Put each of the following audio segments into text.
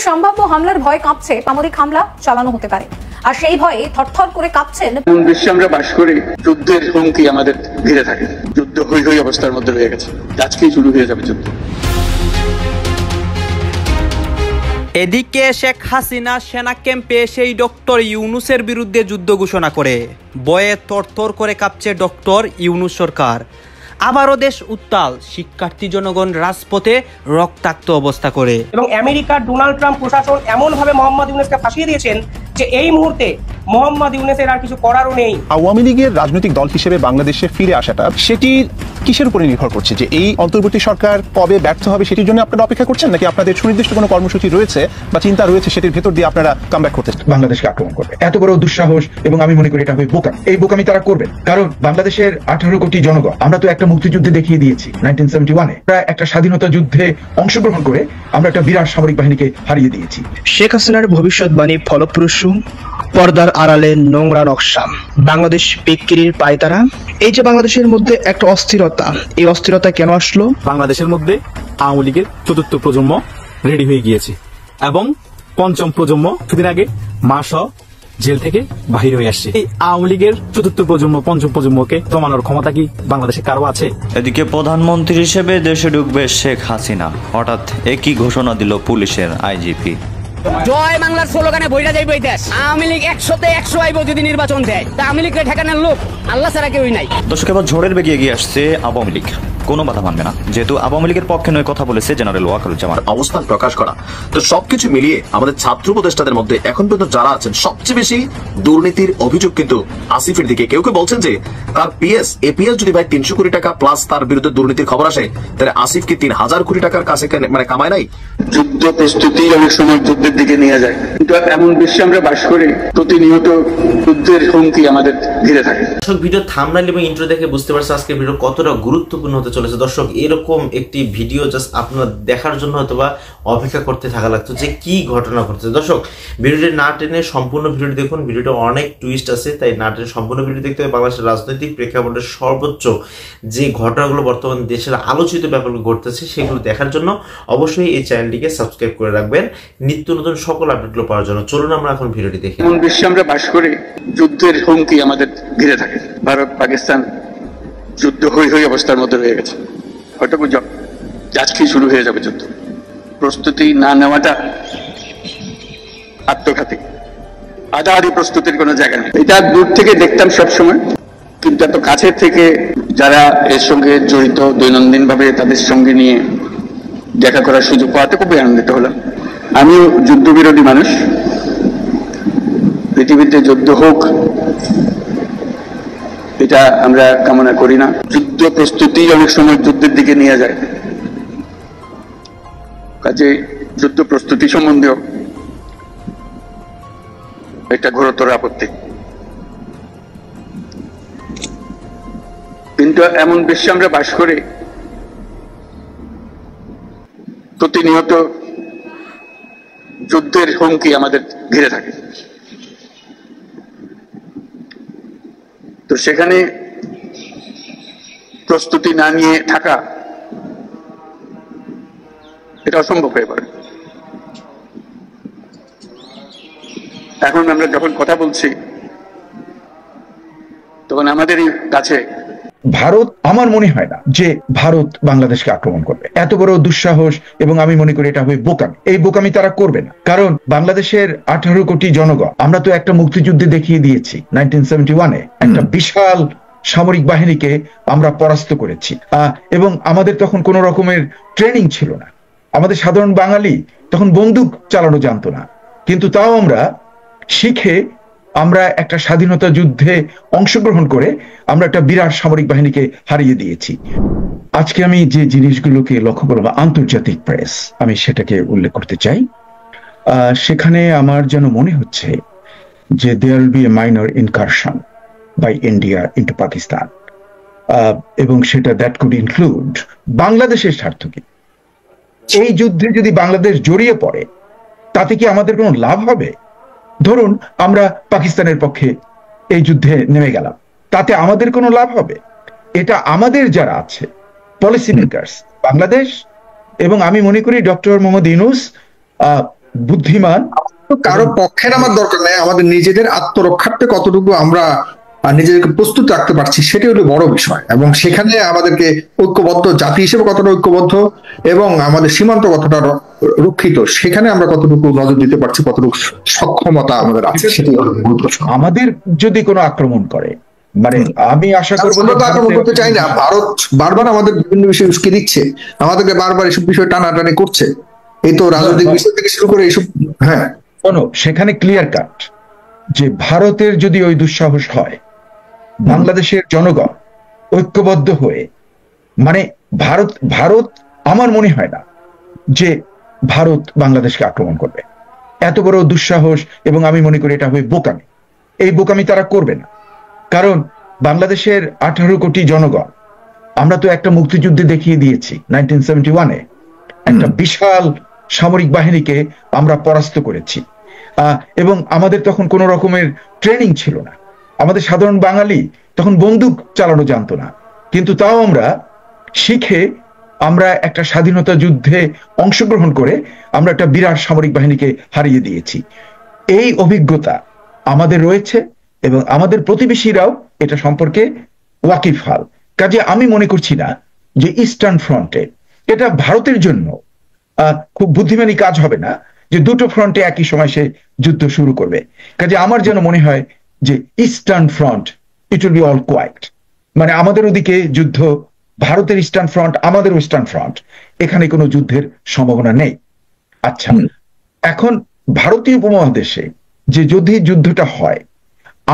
সম্ভাব্য হামলার ভয় কাঁপছে, সামরিক হামলা চালানো হতে পারে, আর সেই ভয়ে থরথর করে কাঁপছেন। বিশ্বে আমরা বাস করি, যুদ্ধের হুমকি আমাদের ঘিরে থাকে। যুদ্ধ হই হই অবস্থার মধ্যে রয়ে গেছে, আজকেই শুরু হয়ে যাবে যুদ্ধ। এদিকে শেখ হাসিনা সেনা ক্যাম্পে সেই ডক্টর ইউনূসের বিরুদ্ধে যুদ্ধ ঘোষণা করে ভয়ে থরথর করে কাঁপছে ডক্টর ইউনূস সরকার। আবারও দেশ উত্তাল, শিক্ষার্থী জনগণ রাজপথে রক্তাক্ত অবস্থা করে। এবং আমেরিকার ডোনাল্ড ট্রাম্প প্রশাসন এমনভাবে মোহাম্মদ ইউনূসকে ফাঁসিয়ে দিয়েছেন যে এই মুহূর্তে মোহাম্মদ ইউনূসের আর কিছু করারও নেই। আওয়ামী লীগের রাজনৈতিক দল হিসেবে বাংলাদেশে ফিরে আসাটা সেটি কিসের উপরে নির্ভর করছে? যে এই অন্তর্বর্তী সরকার কবে ব্যর্থ হবে সেটির জন্য আপনারা অপেক্ষা করছেন, নাকি আপনাদের সুনির্দিষ্ট কোনো কর্মসূচি রয়েছে বা চিন্তা রয়েছে সেটির ভেতর দিয়ে আপনারা কামব্যাক করতে বাংলাদেশকে আক্রমণ করবে? এত বড় দুঃসাহস, এবং আমি মনে করি এটা হবে বোকামি। এই বোকামি তারা করবে কারণ বাংলাদেশের 18 কোটি জনগণ আমরা তো একটা মুক্তিযুদ্ধে দেখিয়ে দিয়েছি 1971-এ। প্রায় একটা স্বাধীনতা যুদ্ধে অংশগ্রহণ করে আমরা একটা বিরাট সামরিক বাহিনীকে হারিয়ে দিয়েছি। শেখ হাসিনার ভবিষ্যৎবাণী ফলপ্রসূ, পর্দার আড়ালে নোংরা নকশা, বাংলাদেশ বিক্রির পায়তারা। এই যে বাংলাদেশের মধ্যে একটা অস্থিরতা, এই অস্থিরতা কেন আসলো? বাংলাদেশের মধ্যে আওয়ামী লীগের চতুর্থ প্রজন্ম রেডি হয়ে গিয়েছে এবং পঞ্চম প্রজন্ম কিছুদিন আগে মাস জেল থেকে বাহির হয়ে আসছে। এই আওয়ামী লীগের চতুর্থ প্রজন্ম পঞ্চম প্রজন্মকে দমানোর ক্ষমতা কি বাংলাদেশে কারো আছে? এদিকে প্রধানমন্ত্রী হিসেবে দেশে ঢুকবে শেখ হাসিনা, হঠাৎ একই ঘোষণা দিল পুলিশের আইজিপি। জয় বাংলার স্লোগানে বইটা যাইব এই দেশ। আওয়ামী লীগ 100তে 100 আইব যদি নির্বাচন দেয়। তা আওয়ামী লীগকে ঠেকানোর লোক আল্লাহ ছাড়া কেউই নাই। দর্শক, এবার ঝড়ের বেগে এগিয়ে আসছে আওয়ামী লীগ। কোনো বাধা মানবে না, যেহেতু আওয়ামী লীগের পক্ষে নয় কথা বলেছে জেনারেল ওয়াকারুজ্জামান। অবস্থান প্রকাশ করা। তো সবকিছু মিলিয়ে আমাদের ছাত্র উপদেষ্টাদের মধ্যে এখন পর্যন্ত যারা আছেন সবচেয়ে বেশি দুর্নীতির অভিযোগ কিন্তু আসিফের দিকে। কেউ কেউ বলছেন যে তার এপিএস যদি ভাই 300 কোটি টাকা প্লাস তার বিরুদ্ধে দুর্নীতির খবর আসে, তাহলে আসিফ কি 3000 কোটি টাকার কাছে মানে কামায় নাই? যুদ্ধ প্রস্তুতি অনেক সময় যুদ্ধের দিকে নিয়ে যায়, কিন্তু এমন বিশ্বে আমরা বাস করি, প্রতিনিয়ত যুদ্ধের হুমকি আমাদের ঘিরে থাকে। দর্শক, ভিডিও থাম্বনেইল এবং ইন্ট্রো দেখে বুঝতে পারছেন আজকে ভিডিও কতটা গুরুত্বপূর্ণ হতে চলেছে। দর্শক, এরকম একটি ভিডিও জাস্ট আপনারা দেখার জন্য হয়তো বা অপেক্ষা করতে থাকা লাগতো যে কি ঘটনা ঘটছে। দর্শক, ভিডিওটি না টেনে সম্পূর্ণ ভিডিওটি দেখুন। ভিডিওটা অনেক টুইস্ট আছে, তাই না টেনে সম্পূর্ণ ভিডিও দেখতে হবে। বাংলাদেশের রাজনৈতিক প্রেক্ষাপটের সর্বোচ্চ যে ঘটনাগুলো বর্তমান দেশের আলোচিত ব্যাপারগুলো ঘটতেছে সেগুলো দেখার জন্য অবশ্যই এই চ্যানেলটিকে সাবস্ক্রাইব করে রাখবেন নিত্য নতুন সকল আপডেটগুলো পাওয়ার জন্য। চলুন আমরা এখন ভিডিওটি দেখি। এমন বিশ্বে আমরা বাস করি, যুদ্ধের হুমকি আমাদের ঘিরে থাকে। ভারত পাকিস্তান যুদ্ধ হই হই অবস্থার মধ্যে রয়ে গেছে, হয়তো আজকেই শুরু হয়ে যাবে যুদ্ধ। প্রস্তুতি না নেওয়াটা আত্মঘাতী। আধাআধি প্রস্তুতির কোনো জায়গা নেই। এটা দূর থেকে দেখতাম সবসময়, কিন্তু এত কাছের থেকে যারা এর সঙ্গে জড়িত দৈনন্দিন ভাবে তাদের সঙ্গে নিয়ে দেখা করার সুযোগ পাওয়াতে খুবই আনন্দিত হলাম। আমিও যুদ্ধবিরোধী মানুষ, পৃথিবীতে যুদ্ধ হোক এটা আমরা কামনা করি না। যুদ্ধ প্রস্তুতি অনেক সময় যুদ্ধের দিকে নিয়ে যায়, কাজে যুদ্ধ প্রস্তুতি সম্বন্ধেও একটা ঘোরতর আপত্তি। কিন্তু এমন বিশ্বে আমরা বাস করি, প্রতিনিয়ত যুদ্ধের হুমকি আমাদের ঘিরে থাকে। তো সেখানে প্রস্তুতি না নিয়ে থাকা এটা অসম্ভব হয়ে পড়ে। এখন আমরা যখন কথা বলছি তখন আমাদেরই কাছে ভারত, আমার মনে হয় না যে ভারত বাংলাদেশকে আক্রমণ করবে। এত বড় দুঃসাহস, এবং আমি মনে করি এটা হবে বোকামি। এই বোকামি তারা করবে না কারণ বাংলাদেশের 18 কোটি জনগণ আমরা তো একটা মুক্তিযুদ্ধে দেখিয়ে দিয়েছি 1971-এ। একটা বিশাল সামরিক বাহিনীকে আমরা পরাস্ত করেছি, এবং আমাদের তখন কোনো রকমের ট্রেনিং ছিল না। আমাদের সাধারণ বাঙালি তখন বন্দুক চালানো জানতো না, কিন্তু তাও আমরা শিখে আমরা একটা স্বাধীনতা যুদ্ধে অংশগ্রহণ করে আমরা একটা বিরাট সামরিক বাহিনীকে হারিয়ে দিয়েছি। আজকে আমি যে জিনিসগুলোকে লক্ষ্য করলাম, আন্তর্জাতিক প্রেস, আমি সেটাকে উল্লেখ করতে চাই। সেখানে আমার যেন মনে হচ্ছে যে there will be a minor incursion by India into Pakistan, এবং সেটা দ্যাট কুড ইনক্লুড বাংলাদেশের স্বার্থ কি। এই যুদ্ধে যদি বাংলাদেশ জড়িয়ে পড়ে তাতে কি আমাদের কোনো লাভ হবে? ধরুন আমরা পাকিস্তানের পক্ষে এই যুদ্ধে নেমে গেলাম, তাতে আমাদের কোনো লাভ হবে? এটা আমাদের যারা আছে পলিসি মেকার্স বাংলাদেশ, এবং আমি মনে করি ডক্টর মোহাম্মদ ইউনূস বুদ্ধিমান। কারো পক্ষের আমার দরকার নেই, আমাদের নিজেদের আত্মরক্ষার্থে কতটুকু আমরা নিজেদেরকে প্রস্তুত রাখতে পারছি সেটা হলো বড় বিষয়, এবং সেখানে আমাদেরকে ঐক্যবদ্ধ জাতি হিসেবে কতটা ঐক্যবদ্ধ এবং আমাদের সীমান্ত কতটা রক্ষিত সেখানে আমরা কতটুকু নজর দিতে পারছি, কতটুকু সক্ষমতা আমাদের আছে সেটাই হলো মূল প্রশ্ন। আমাদের যদি কোনো আক্রমণ করে, মানে আমি আশা করবো আক্রমণ করতে চাই না, ভারত বারবার আমাদের বিভিন্ন বিষয় উস্কে দিচ্ছে, আমাদেরকে বারবার এসব বিষয় টানাটানি করছে, এই তো রাজনৈতিক বিষয় থেকে শুরু করে এইসব। হ্যাঁ, সেখানে ক্লিয়ার কাট যে ভারতের যদি ওই দুঃসাহস হয়, বাংলাদেশের জনগণ ঐক্যবদ্ধ হয়ে, মানে ভারত আমার মনে হয় না যে ভারত বাংলাদেশকে আক্রমণ করবে, এত বড় দুঃসাহস, এবং আমি মনে করি এটা হবে বোকামি। এই বোকামি তারা করবে না, কারণ বাংলাদেশের 18 কোটি জনগণ, আমরা তো একটা মুক্তিযুদ্ধে দেখিয়ে দিয়েছি 1971-এ একটা বিশাল সামরিক বাহিনীকে আমরা পরাস্ত করেছি, এবং আমাদের তখন কোনো রকমের ট্রেনিং ছিল না, আমাদের সাধারণ বাঙালি তখন বন্দুক চালানো জানতো না, কিন্তু তাও আমরা শিখে আমরা একটা স্বাধীনতা যুদ্ধে অংশগ্রহণ করে আমরা একটা বিরাট সামরিক বাহিনীকে হারিয়ে দিয়েছি। এই অভিজ্ঞতা আমাদের রয়েছে এবং আমাদের প্রতিবেশীরাও এটা সম্পর্কে ওয়াকিফাল। কাজে আমি মনে করছি না যে ইস্টার্ন ফ্রন্টে এটা ভারতের জন্য খুব বুদ্ধিমানী কাজ হবে না যে দুটো ফ্রন্টে একই সময় সে যুদ্ধ শুরু করবে। কাজে আমার যেন মনে হয় যে eastern front it will be all quiet, মানে আমাদের ওদিকে যুদ্ধ, ভারতের ইস্টার্ন ফ্রন্ট, আমাদের ওয়েস্টার্ন ফ্রন্ট, এখানে কোনো যুদ্ধের সম্ভাবনা নেই। আচ্ছা, এখন ভারতীয় উপমহাদেশে যে যদি যুদ্ধটা হয়,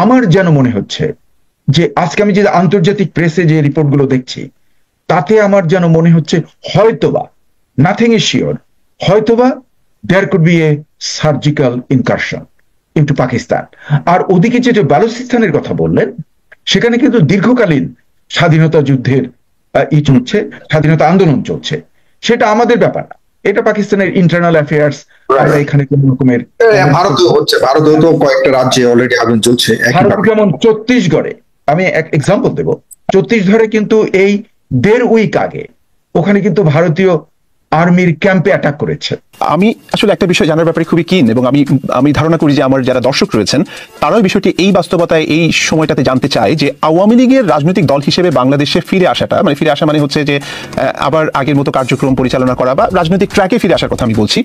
আমার যেন মনে হচ্ছে যে আজকে আমি যে আন্তর্জাতিক প্রেসে যে রিপোর্টগুলো দেখছি তাতে আমার যেন মনে হচ্ছে হয়তোবা, নাথিং ইজ শিওর, হয়তোবা there could be a surgical incursion into Pakistan. আর ওদিকে যে বালুচিস্তানের কথা বললেন, সেখানে কিন্তু দীর্ঘকালীন স্বাধীনতা যুদ্ধের চলছে, স্বাধীনতা আন্দোলন চলছে, সেটা আমাদের ব্যাপার না, এটা পাকিস্তানের ইন্টারনাল অ্যাফেয়ার্স। আমরা এখানে কোন রকমের ভারতেও হচ্ছে, ভারতেও তো কয়েকটা রাজ্যে অলরেডি আগুন চলছে। যেমন ছত্তিশগড়ে, আমি এক এক্সাম্পল দেব, ছত্তিশগড়ে কিন্তু এই 1.5 উইক আগে ওখানে কিন্তু ভারতীয় আর্মির ক্যাম্পে অ্যাটাক করেছে। আমি আসলে একটা বিষয় জানার ব্যাপারে খুবই কিন, এবং আমি ধারণা করি যে আমার যারা দর্শক রয়েছেন তারাও বিষয়টি এই বাস্তবতায় এই সময়টাতে জানতে চায় যে আওয়ামী লীগের রাজনৈতিক দল হিসেবে বাংলাদেশে ফিরে আসাটা, মানে ফিরে আসা মানে হচ্ছে যে আবার আগের মতো কার্যক্রম পরিচালনা করা বা রাজনৈতিক ট্র্যাকে ফিরে আসার কথা আমি বলছি,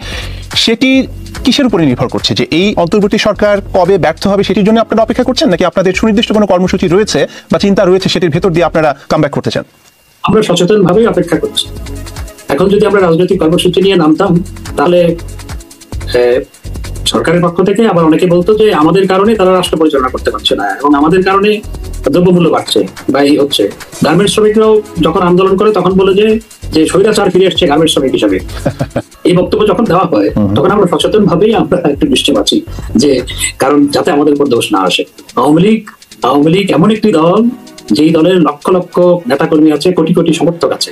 সেটি কিসের উপরে নির্ভর করছে? যে এই অন্তর্বর্তী সরকার কবে ব্যর্থ হবে সেটির জন্য আপনারা অপেক্ষা করছেন, নাকি আপনাদের সুনির্দিষ্ট কোনো কর্মসূচি রয়েছে বা চিন্তা রয়েছে সেটির ভেতর দিয়ে আপনারা কামব্যাক করতে চান? আমরা সচেতনভাবেই অপেক্ষা করছি। এখন যদি আমরা রাজনৈতিক কর্মসূচি নিয়ে নামতাম তাহলে সরকারের পক্ষ থেকে আবার অনেকে বলতো যে আমাদের কারণে তারা রাষ্ট্র পরিচালনা করতে পারছে না এবং আমাদের কারণে দ্রব্যমূল্য বাড়ছে বা এই হচ্ছে। গার্মেন্টস শ্রমিকরাও যখন আন্দোলন করে তখন বলে যে স্বৈরাচার ফিরে এসছে গার্মেন্টস শ্রমিক হিসাবে। এই বক্তব্য যখন দেওয়া হয় তখন আমরা সচেতন ভাবেই আমরা একটু দৃষ্টি পাচ্ছি যে কারণ যাতে আমাদের উপর দোষ না আসে। আওয়ামী লীগ এমন একটি দল যেই দলের লক্ষ লক্ষ নেতাকর্মী আছে, কোটি কোটি সমর্থক আছে।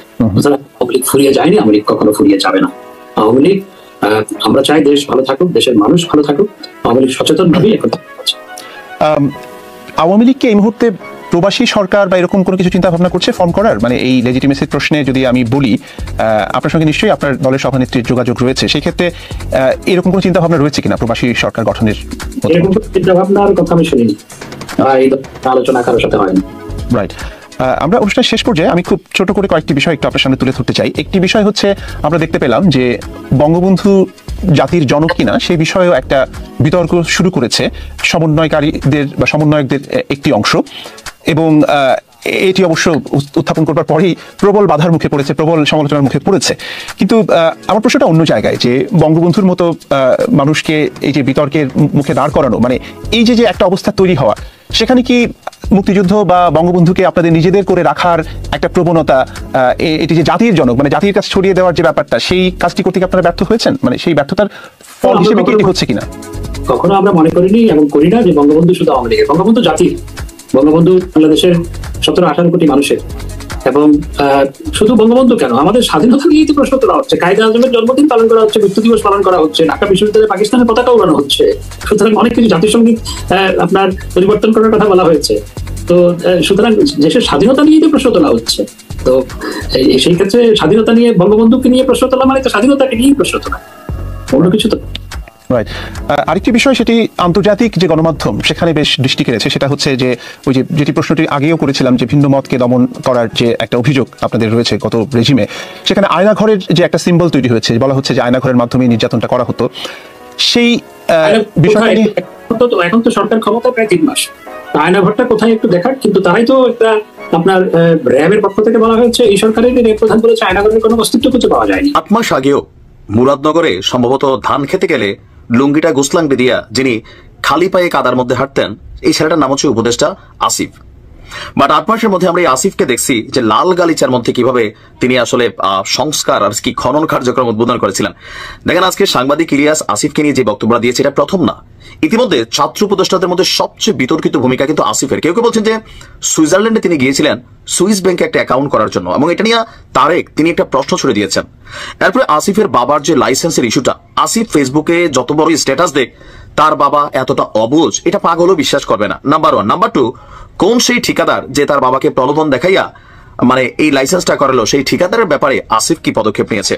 আওয়ামী লীগ ফুরিয়ে যায়নি, আওয়ামী লীগ কখনো ফুরিয়ে যাবে না। আওয়ামী লীগ, আমরা চাই দেশ ভালো থাকুক, দেশের মানুষ ভালো থাকুক, আওয়ামী লীগ সচেতন ভাবেই এখন আছে। আওয়ামী লীগকে এই মুহূর্তে প্রবাসী সরকার বা এরকম কোনো কিছু চিন্তা ভাবনা করছে ফর্ম করার? মানে এই লেজিটিমেসির প্রশ্নে যদি আমি বলি, আপনার সঙ্গে নিশ্চয়ই আপনার দলের সভানেত্রীর যোগাযোগ রয়েছে, সেই ক্ষেত্রে এরকম কোনো চিন্তা ভাবনা রয়েছে কিনা প্রবাসী সরকার গঠনের? এরকম চিন্তা ভাবনার কথা আমি শুনিনি, আলোচনা কারোর সাথে হয়নি। রাইট। আমরা অনুষ্ঠানের শেষ পর্যায়ে আমি খুব ছোট করে কয়েকটি বিষয় একটু আপনার সামনে তুলে ধরতে চাই। একটি বিষয় হচ্ছে, আমরা দেখতে পেলাম যে বঙ্গবন্ধু জাতির জনক কিনা সেই বিষয়েও একটা বিতর্ক শুরু করেছে সমন্বয়কারীদের বা সমন্বয়কদের একটি অংশ, এবং এটি অবশ্য উত্থাপন করবার পরেই প্রবল বাধার মুখে পড়েছে, প্রবল সমালোচনার মুখে পড়েছে। কিন্তু আমার প্রশ্নটা অন্য জায়গায়, যে বঙ্গবন্ধুর মতো মানুষকে এই যে বিতর্কের মুখে দাঁড় করানো, মানে এই যে একটা অবস্থা তৈরি হওয়া, সেখানে কি মুক্তিযুদ্ধ বা বঙ্গবন্ধুকে আপনাদের নিজেদের করে রাখার একটা প্রবণতা, এটি যে জাতির জনক, মানে জাতির কাছে ছড়িয়ে দেওয়ার যে ব্যাপারটা, সেই কাজটি করতে কি আপনারা ব্যর্থ হয়েছেন? মানে সেই ব্যর্থতার ফল হিসেবে কি এটি হচ্ছে কিনা? কখনো আমরা মনে করিনি এবং করি না যে বঙ্গবন্ধু শুধু আওয়ামী লীগের। বঙ্গবন্ধু জাতির, বঙ্গবন্ধু বাংলাদেশের 17-18 কোটি মানুষের। এবং শুধু বঙ্গবন্ধু কেন, আমাদের স্বাধীনতা নিয়েই তো প্রশ্ন তোলা হচ্ছে। কায়েদে আজমের জন্মদিন পালন করা হচ্ছে, মৃত্যু দিবস পালন করা হচ্ছে, ঢাকা বিশ্ববিদ্যালয়ে পাকিস্তানের পতাকা উড়ানো হচ্ছে। সুতরাং অনেক কিছু, জাতীয় সঙ্গীত আপনার পরিবর্তন করার কথা বলা হয়েছে। তো সুতরাং দেশের স্বাধীনতা নিয়েই তো প্রশ্ন তোলা হচ্ছে। তো সেই ক্ষেত্রে স্বাধীনতা নিয়ে, বঙ্গবন্ধুকে নিয়ে প্রশ্ন তোলা মানে তো স্বাধীনতাকে নিয়েই প্রশ্ন তোলা, অন্য কিছু তো। রাইট। আরেকটি বিষয়, সেটি আন্তর্জাতিক যে গণমাধ্যম সেখানে বেশ দৃষ্টি কেড়েছে, সেটা হচ্ছে যে ওই যে যেটি প্রশ্নটি আগেও করেছিলাম যে ভিন্ন মতকে দমন করার যে একটা অভিযোগ আপনাদের রয়েছে গত রেজিমে, সেখানে আয়নাঘরের যে একটা সিম্বল তৈরি হয়েছে, বলা হচ্ছে যে আয়নাঘরের মাধ্যমে নির্যাতনটা করা হতো, সেই বিষয়টা নিয়ে এখন তো সরকার ক্ষমতা প্রায় 3 মাস, আয়নাঘরটা কোথায় একটু দেখার, কিন্তু তারাই তো একটা আপনার র্যাবের পক্ষ থেকে বলা হয়েছে, এই সরকারের প্রধান বলেছে আয়নাঘরের কোনো অস্তিত্ব খুঁজে পাওয়া যায়নি। 8 মাস আগেও মুরাদনগরে সম্ভবত ধান খেতে গেলে লুঙ্গিটা গোসলাং বেদিয়া যিনি খালি পায়ে কাদার মধ্যে হাঁটতেন, এই ছেলেটার নাম হচ্ছে উপদেষ্টা আসিফ। বাট 8 মাসের মধ্যে আমরা এই আসিফকে দেখছি যে লাল গালিচার মধ্যে কিভাবে তিনি আসলে সংস্কার আর কি খনন কার্যক্রম উদ্বোধন করেছিলেন। দেখেন আজকে সাংবাদিক ইলিয়াস আসিফকে নিয়ে যে বক্তব্য দিয়েছে এটা প্রথম না, ইতিমধ্যে ছাত্র উপদেষ্টাদের মধ্যে সবচেয়ে বিতর্কিত ভূমিকা কিন্তু আসিফের। কেউ কেউ বলছেন যে সুইজারল্যান্ডে তিনি গিয়েছিলেন সুইস ব্যাংকে একটা অ্যাকাউন্ট করার জন্য, এবং এটা নিয়ে তারেক তিনি একটা প্রশ্ন ছুড়ে দিয়েছেন। এরপরে আসিফের বাবার যে লাইসেন্সের ইস্যুটা, আসিফ ফেসবুকে যত বড় স্ট্যাটাস দেখ তার বাবা এতটা অবুঝ এটা পাগলও বিশ্বাস করবে না, নাম্বার 1। নাম্বার 2, কোন সেই ঠিকাদার যে তার বাবাকে প্রলোভন দেখাইয়া মানে এই লাইসেন্সটা করালো, সেই ঠিকাদারের ব্যাপারে আসিফ কি পদক্ষেপ নিয়েছে?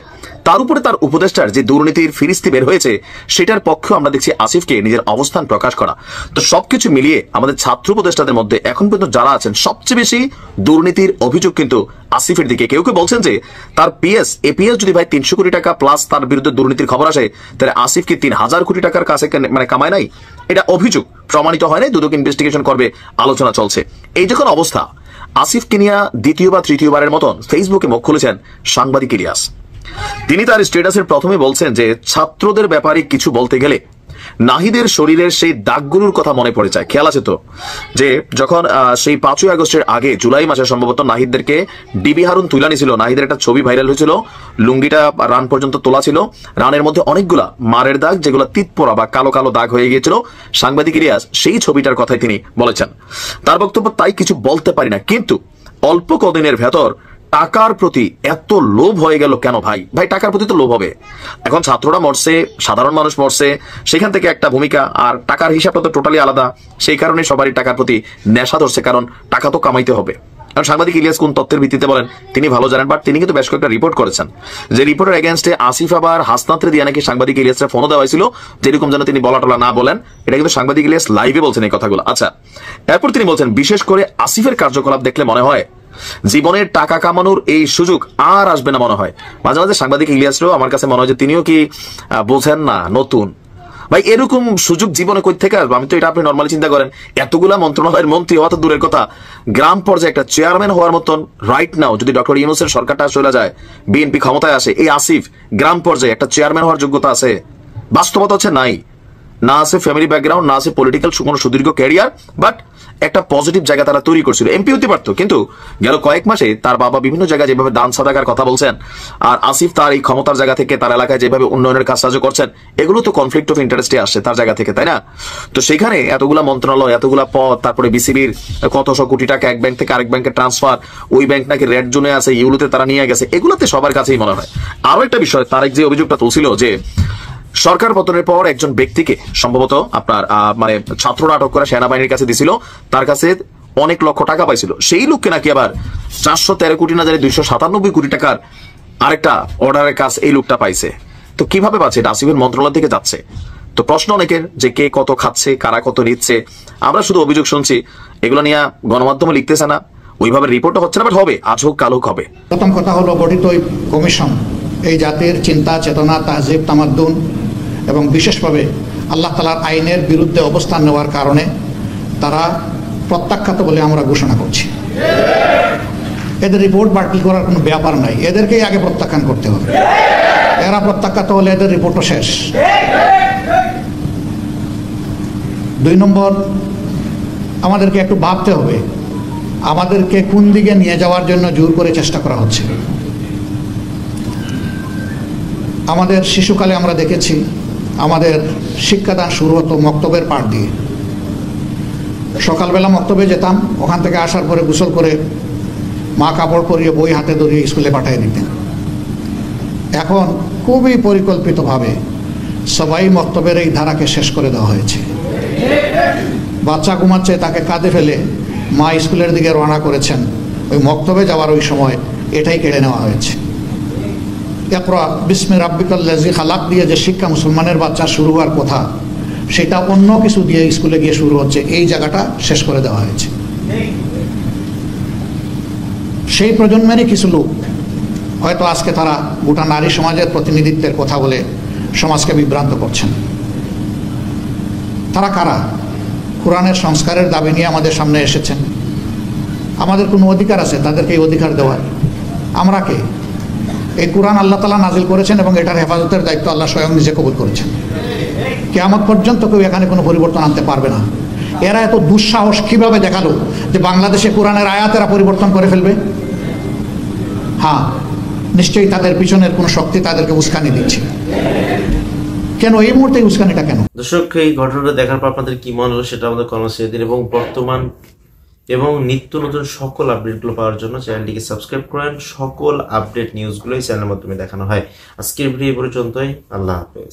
তার উপরে তার উপদেষ্টার যে দুর্নীতির ফিরিস্তি বের হয়েছে সেটার পক্ষে আমরা দেখছি আসিফকে নিজের অবস্থান প্রকাশ করা। তো সবকিছু মিলিয়ে আমাদের ছাত্র উপদেষ্টাদের মধ্যে এখন পর্যন্ত যারা আছেন সবচেয়ে বেশি দুর্নীতির অভিযোগ কিন্তু আসিফের দিকে। কেউ কেউ বলছেন যে তার এপিএস যদি ভাই 300 কোটি টাকা প্লাস তার বিরুদ্ধে দুর্নীতির খবর আসে, তাহলে আসিফ কি 3000 কোটি টাকার কাছে মানে কামায় নাই? এটা অভিযোগ, প্রমাণিত হয় নাই, দুদক ইনভেস্টিগেশন করবে, আলোচনা চলছে। এই যখন অবস্থা, আসিফকে নিয়ে দ্বিতীয় বা তৃতীয়বারের মতন ফেসবুকে মুখ খুলেছেন সাংবাদিক ইলিয়াস। তিনি তার স্ট্যাটাসের প্রথমে বলছেন যে ছাত্রদের ব্যাপারে কিছু বলতে গেলে নাহিদের শরীরের সেই দাগগুলোর কথা মনে পড়ে যায়। খেয়াল আছে তো যে যখন সেই 5ই আগস্টের আগে জুলাই মাসে সম্ভবত নাহিদদেরকে ডিবি হারুন তুলে নিয়েছিল, নাহিদের একটা ছবি ভাইরাল হয়েছিল, লুঙ্গিটা রান পর্যন্ত তোলা ছিল, রানের মধ্যে অনেকগুলা মারের দাগ যেগুলো তিতপোড়া বা কালো কালো দাগ হয়ে গিয়েছিল। সাংবাদিক ইলিয়াস সেই ছবিটার কথাই তিনি বলেছেন। তার বক্তব্য, তাই কিছু বলতে পারি না, কিন্তু অল্প কদিনের ভেতর টাকার প্রতি এত লোভ হয়ে গেল কেন ভাই? টাকার প্রতি তো লোভ হবে। এখন ছাত্ররা মরছে, সাধারণ মানুষ মরছে, সেখান থেকে একটা ভূমিকা, আর টাকার হিসাবটা তো টোটালি আলাদা। সেই কারণে সবারই টাকার প্রতি নেশা ধরছে, কারণ টাকা তো কামাইতে হবে। কারণ সাংবাদিক ইলিয়াস কোন তথ্যের ভিত্তিতে বলেন তিনি ভালো জানেন, বাট তিনি কিন্তু বেশ কয়েকটা রিপোর্ট করেছেন, যে রিপোর্টের এগেনস্টে আসিফ আবার হাসনাত্রে দিয়ে নাকি সাংবাদিক ইলিয়াসের ফোনও দেওয়া হয়েছিল, যেরকম যেন তিনি বলা টলা না বলেন। এটা কিন্তু সাংবাদিক ইলিয়াস লাইভে বলছেন এই কথাগুলো। আচ্ছা, এরপর তিনি বলছেন, বিশেষ করে আসিফের কার্যকলাপ দেখলে মনে হয় জীবনের টাকা কামানোর এই সুযোগ আর আসবে না মনে হয়। মাঝে মাঝে সাংবাদিক ইলিয়াসরাও আমার কাছে মনে হয় যে তিনিও কি বোঝেন না নতুন ভাই, এরকম সুযোগ জীবনে কই থেকে আসবে? আমি তো এটা আপনি নর্মালি চিন্তা করেন, এতগুলা মন্ত্রণালয়ের মন্ত্রী হওয়া তো দূরের কথা, গ্রাম পর্যায়ে একটা চেয়ারম্যান হওয়ার মতন রাইট নাও যদি ডক্টর ইউনূসের সরকারটা চলে যায়, বিএনপি ক্ষমতায় আসে, এই আসিফ গ্রাম পর্যায়ে একটা চেয়ারম্যান হওয়ার যোগ্যতা আছে? বাস্তবতা হচ্ছে নাই, না আছে ফ্যামিলি ব্যাকগ্রাউন্ড, না আছে পলিটিক্যাল কোনো সুদীর্ঘ ক্যারিয়ার, বাট একটা পজিটিভ জায়গা তারা তৈরি করছিল। এমপি হতে পারতো, কিন্তু গেল কয়েক মাসে তার বাবা বিভিন্ন জায়গায় যেভাবে দান সাদাকার কথা বলছেন, আর আসিফ তার এই ক্ষমতার জায়গা থেকে তার এলাকায় যেভাবে উন্নয়নের কাজ সাহায্য করছেন, এগুলো তো কনফ্লিক্ট অফ ইন্টারেস্টে আসছে তার জায়গা থেকে, তাই না? তো সেখানে এতগুলা মন্ত্রণালয়, এতগুলা পদ, তারপরে বিসিবির কতশো কোটি টাকা এক ব্যাংক থেকে আরেক ব্যাংকে ট্রান্সফার, ওই ব্যাংক নাকি রেড জোনে আছে, ইউলোতে তারা নিয়ে গেছে, এগুলোতে সবার কাছেই মনে হয়। আরো একটা বিষয়, তারেক যে অভিযোগটা তুলছিল যে সরকার পতনের পর একজন ব্যক্তিকে সম্ভবত আপনার মানে ছাত্ররা আটক করে সেনাবাহিনীর কাছে দিছিল, তার কাছে অনেক লক্ষ টাকা পাইছিল, সেই লোককে নাকি আবার 413 কোটি না জানি 297 কোটি টাকার আরেকটা অর্ডারের কাজ এই লোকটা পাইছে। তো কিভাবে পাচ্ছে? এটা আসিফের মন্ত্রণালয় থেকে যাচ্ছে। তো প্রশ্ন অনেকের যে কে কত খাচ্ছে, কারা কত নিচ্ছে, আমরা শুধু অভিযোগ শুনছি, এগুলো নিয়ে গণমাধ্যমে লিখতেছে না, ওইভাবে রিপোর্টও হচ্ছে না, বাট হবে, আজ হোক কাল হোক হবে। প্রথম কথা হলো গঠিত ওই কমিশন এই জাতির চিন্তা চেতনা, তাহজিব, তামাদ্দুন এবং বিশেষভাবে আল্লাহ তাআলার আইনের বিরুদ্ধে অবস্থান নেওয়ার কারণে তারা প্রত্যাখ্যাত বলে আমরা ঘোষণা করছি। এদের রিপোর্ট বাতিল করার কোনো ব্যাপার নাই, এদেরকেই আগে প্রত্যাখ্যান করতে হবে। এরা প্রত্যাখ্যাত হলে এদের রিপোর্টও শেষ। 2 নম্বর, আমাদেরকে একটু ভাবতে হবে আমাদেরকে কোন দিকে নিয়ে যাওয়ার জন্য জোর করে চেষ্টা করা হচ্ছে। আমাদের শিশুকালে আমরা দেখেছি আমাদের শিক্ষাদান শুরু হতো মক্তবের পাঠ দিয়ে। সকালবেলা মক্তবে যেতাম, ওখান থেকে আসার পরে গোসল করে মা কাপড় পরিয়ে বই হাতে ধরিয়ে স্কুলে পাঠিয়ে দিতেন। এখন খুবই পরিকল্পিতভাবে সবাই মক্তবের এই ধারাকে শেষ করে দেওয়া হয়েছে। বাচ্চা ঘুমাচ্ছে, তাকে কাঁধে ফেলে মা স্কুলের দিকে রওনা করেছেন, ওই মক্তবে যাওয়ার ওই সময় এটাই কেড়ে নেওয়া হয়েছে। ইকরা বিসমি রাব্বিকাল্লাযী খালাক দিয়ে যে শিক্ষা মুসলমানের বাচ্চা শুরু হওয়ার কথা, সেটা অন্য কিছু দিয়ে স্কুলে গিয়ে শুরু হচ্ছে। এই জায়গাটা শেষ করে দেওয়া হয়েছে। সেই প্রজন্মেরই কিছু লোক হয়তো আজকে তারা গোটা নারী সমাজের প্রতিনিধিত্বের কথা বলে সমাজকে বিভ্রান্ত করছেন। তারা কারা? কোরআনের সংস্কারের দাবি নিয়ে আমাদের সামনে এসেছেন। আমাদের কোনো অধিকার আছে তাদেরকে এই অধিকার দেওয়ার? আমরা কে? এই কোরআন আল্লাহ তাআলা নাজিল করেছেন এবং এটার হেফাজতের দায়িত্ব আল্লাহ স্বয়ং নিজে কবুল করেছেন। কিয়ামত পর্যন্ত কেউ এখানে কোনো পরিবর্তন আনতে পারবে না। এরা এত দুঃসাহস কিভাবে দেখালো যে বাংলাদেশে কোরআনের আয়াতেরা পরিবর্তন করে ফেলবে? হ্যাঁ, নিশ্চয়ই তাদের পিছনের কোনো শক্তি তাদেরকে উস্কানি দিচ্ছে। কেন এই মুহূর্তে উস্কানিটা কেন? দর্শক, এই ঘটনাটা দেখার পর আপনাদের কি মনে হলো সেটা আমাদের কমেন্টে দিন এবং বর্তমান এবং নিত্য নতুন সকল আপডেটগুলো পাওয়ার জন্য চ্যানেলটিকে সাবস্ক্রাইব করেন। সকল আপডেট নিউজগুলো এই চ্যানেলের মাধ্যমে দেখানো হয়। আজকের ভিডিও এই পর্যন্তই। আল্লাহ হাফেজ।